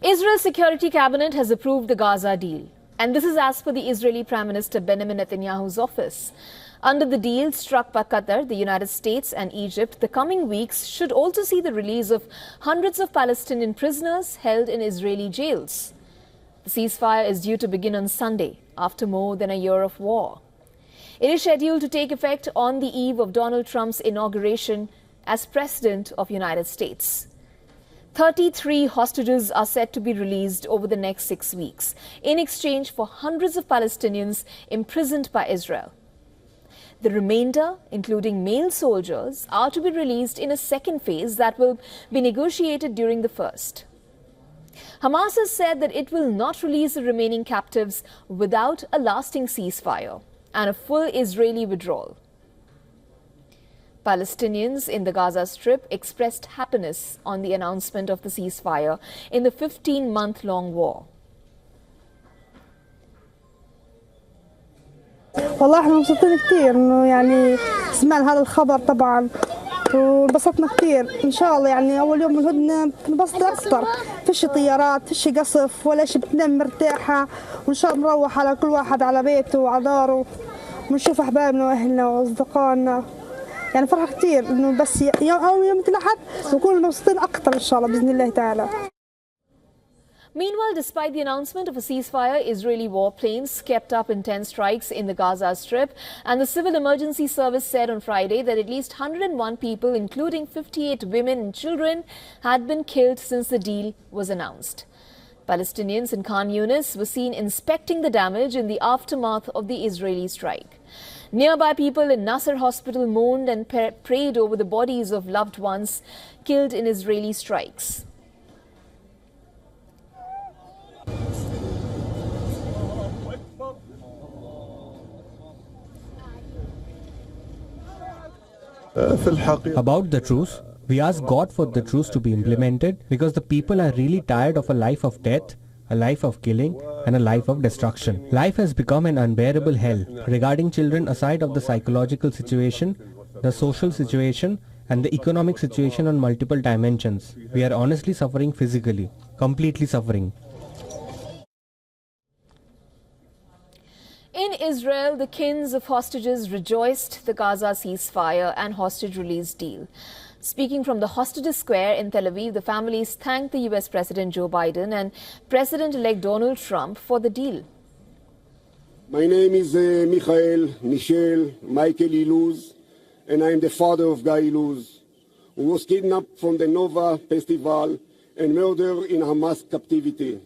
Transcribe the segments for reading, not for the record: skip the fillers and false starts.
Israel's Security Cabinet has approved the Gaza deal. And this is as per the Israeli Prime Minister Benjamin Netanyahu's office. Under the deal struck by Qatar, the United States and Egypt, the coming weeks should also see the release of hundreds of Palestinian prisoners held in Israeli jails. The ceasefire is due to begin on Sunday, after more than a year of war. It is scheduled to take effect on the eve of Donald Trump's inauguration as President of the United States. 33 hostages are set to be released over the next 6 weeks in exchange for hundreds of Palestinians imprisoned by Israel. The remainder, including male soldiers, are to be released in a second phase that will be negotiated during the first. Hamas has said that it will not release the remaining captives without a lasting ceasefire and a full Israeli withdrawal. Palestinians in the Gaza Strip expressed happiness on the announcement of the ceasefire in the 15-month-long war. والله احنا مبسوطين كثير انه يعني سمعنا هذا الخبر طبعا وانبسطنا كثير ان شاء الله يعني اول يوم من الهدنه بنبسط اكثر فيش طيارات فيش قصف ولا شيء بتنام مرتاحه وان شاء الله نروح على كل واحد على بيته وعلى داره ونشوف احبابنا واهلنا واصدقائنا يعني فرحه كثير انه بس اول يوم الاحد نكون مبسوطين اكثر ان شاء الله باذن الله تعالى. Meanwhile, despite the announcement of a ceasefire, Israeli warplanes kept up intense strikes in the Gaza Strip, and the Civil Emergency Service said on Friday that at least 101 people, including 58 women and children, had been killed since the deal was announced. Palestinians in Khan Yunis were seen inspecting the damage in the aftermath of the Israeli strike. Nearby people in Nasser Hospital mourned and prayed over the bodies of loved ones killed in Israeli strikes. About the truce, we ask God for the truce to be implemented because the people are really tired of a life of death, a life of killing and a life of destruction. Life has become an unbearable hell. Regarding children, aside of the psychological situation, the social situation and the economic situation on multiple dimensions, we are honestly suffering physically, completely suffering. In Israel, the kins of hostages rejoiced the Gaza ceasefire and hostage release deal. Speaking from the Hostages Square in Tel Aviv, the families thanked the US President Joe Biden and President-elect Donald Trump for the deal. My name is Michel Michael Iluz, and I am the father of Guy Iluz, who was kidnapped from the Nova Festival and murdered in Hamas captivity.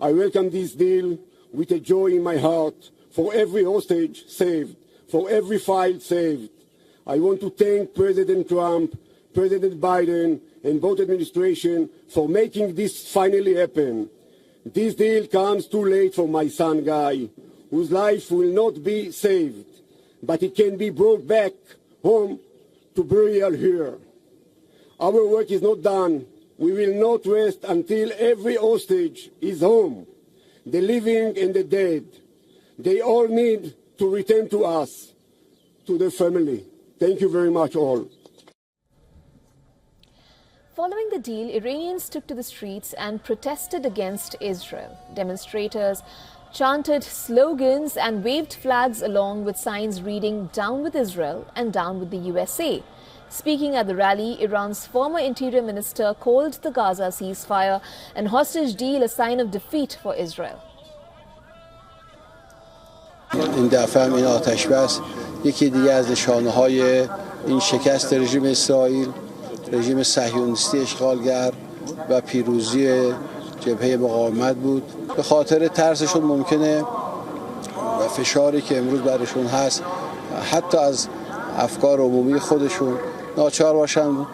I welcome this deal with a joy in my heart for every hostage saved, for every file saved. I want to thank President Trump, President Biden, and both administration for making this finally happen. This deal comes too late for my son Guy, whose life will not be saved, but he can be brought back home to burial here. Our work is not done. We will not rest until every hostage is home. The living and the dead, they all need to return to us, to their family. Thank you very much all. Following the deal, Iranians took to the streets and protested against Israel. Demonstrators chanted slogans and waved flags along with signs reading "Down with Israel" and "Down with the USA." Speaking at the rally, Iran's former interior minister called the Gaza ceasefire and hostage deal a sign of defeat for Israel. این دفعه هم این آتش بس یکی دیگه از نشانه‌های این شکست رژیم اسرائیل، رژیم صهیونیستی اشغالگر و پیروزی جبهه مقاومت بود. به خاطر ترسشون ممکنه و فشاری که امروز برشون هست حتی از افکار عمومی خودشون ناچار باشن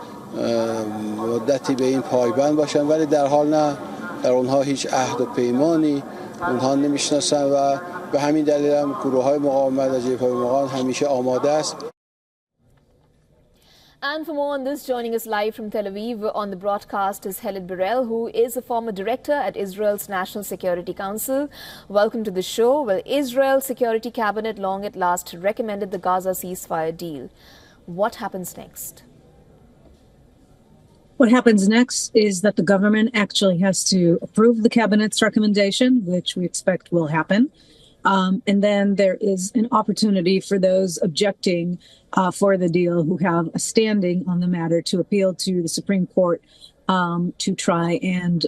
مدتی به این پایبند باشن، ولی در حال نه، در اونها هیچ عهد و پیمانی اونها نمیشناسن و به همین دلیل هم گروه‌های مقاومت و جبهه‌های مقاومت همیشه آماده است. And for more on this, joining us live from Tel Aviv on the broadcast is Helid Burrell, who is a former director at Israel's National Security Council. Welcome to the show. Well, Israel's Security Cabinet long at last recommended the Gaza ceasefire deal. What happens next? What happens next is that the government actually has to approve the cabinet's recommendation, which we expect will happen. And then there is an opportunity for those objecting for the deal who have a standing on the matter to appeal to the Supreme Court to try and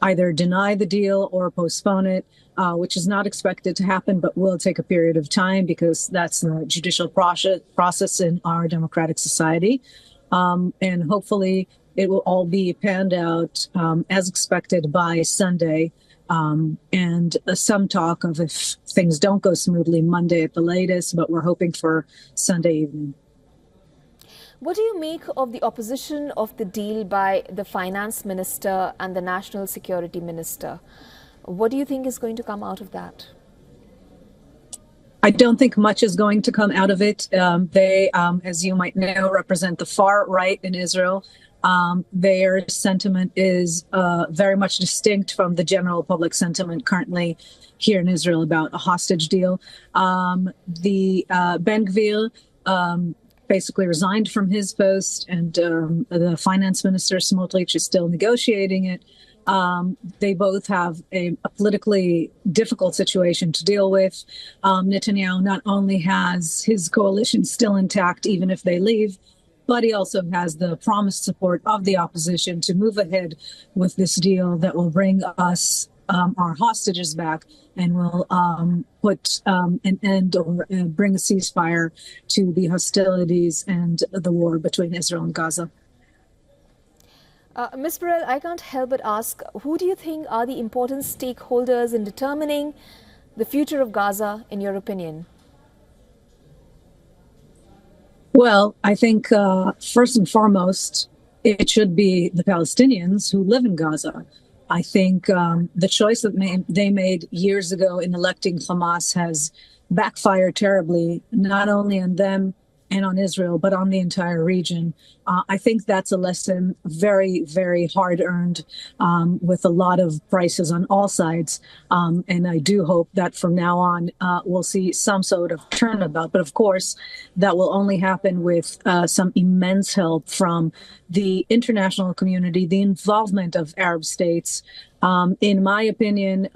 either deny the deal or postpone it, which is not expected to happen, but will take a period of time because that's the judicial process in our democratic society. And hopefully it will all be panned out as expected by Sunday. And some talk of if things don't go smoothly, Monday at the latest, but we're hoping for Sunday evening. What do you make of the opposition of the deal by the finance minister and the national security minister? What do you think is going to come out of that? I don't think much is going to come out of it. They, as you might know, represent the far right in Israel. Their sentiment is very much distinct from the general public sentiment currently here in Israel about a hostage deal. The Ben Gvir basically resigned from his post, and the finance minister Smotrich is still negotiating it. They both have a politically difficult situation to deal with. Netanyahu not only has his coalition still intact, even if they leave, but he also has the promised support of the opposition to move ahead with this deal that will bring us our hostages back and will put an end or bring a ceasefire to the hostilities and the war between Israel and Gaza. Ms. Burrell, I can't help but ask, who do you think are the important stakeholders in determining the future of Gaza, in your opinion? Well, I think first and foremost, it should be the Palestinians who live in Gaza. I think the choice that they made years ago in electing Hamas has backfired terribly, not only on them and on Israel, but on the entire region. I think that's a lesson very, very hard earned with a lot of prices on all sides. And I do hope that from now on, we'll see some sort of turnabout. But of course, that will only happen with some immense help from the international community, the involvement of Arab states. In my opinion,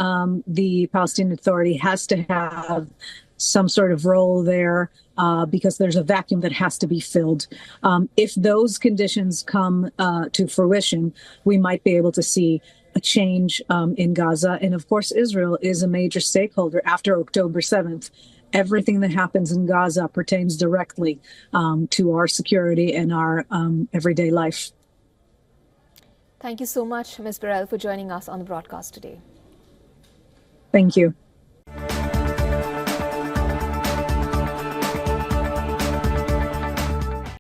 the Palestinian Authority has to have some sort of role there because there's a vacuum that has to be filled. If those conditions come to fruition, we might be able to see a change in Gaza. And of course, Israel is a major stakeholder after October 7th. Everything that happens in Gaza pertains directly to our security and our everyday life. Thank you so much, Ms. Burrell, for joining us on the broadcast today. Thank you.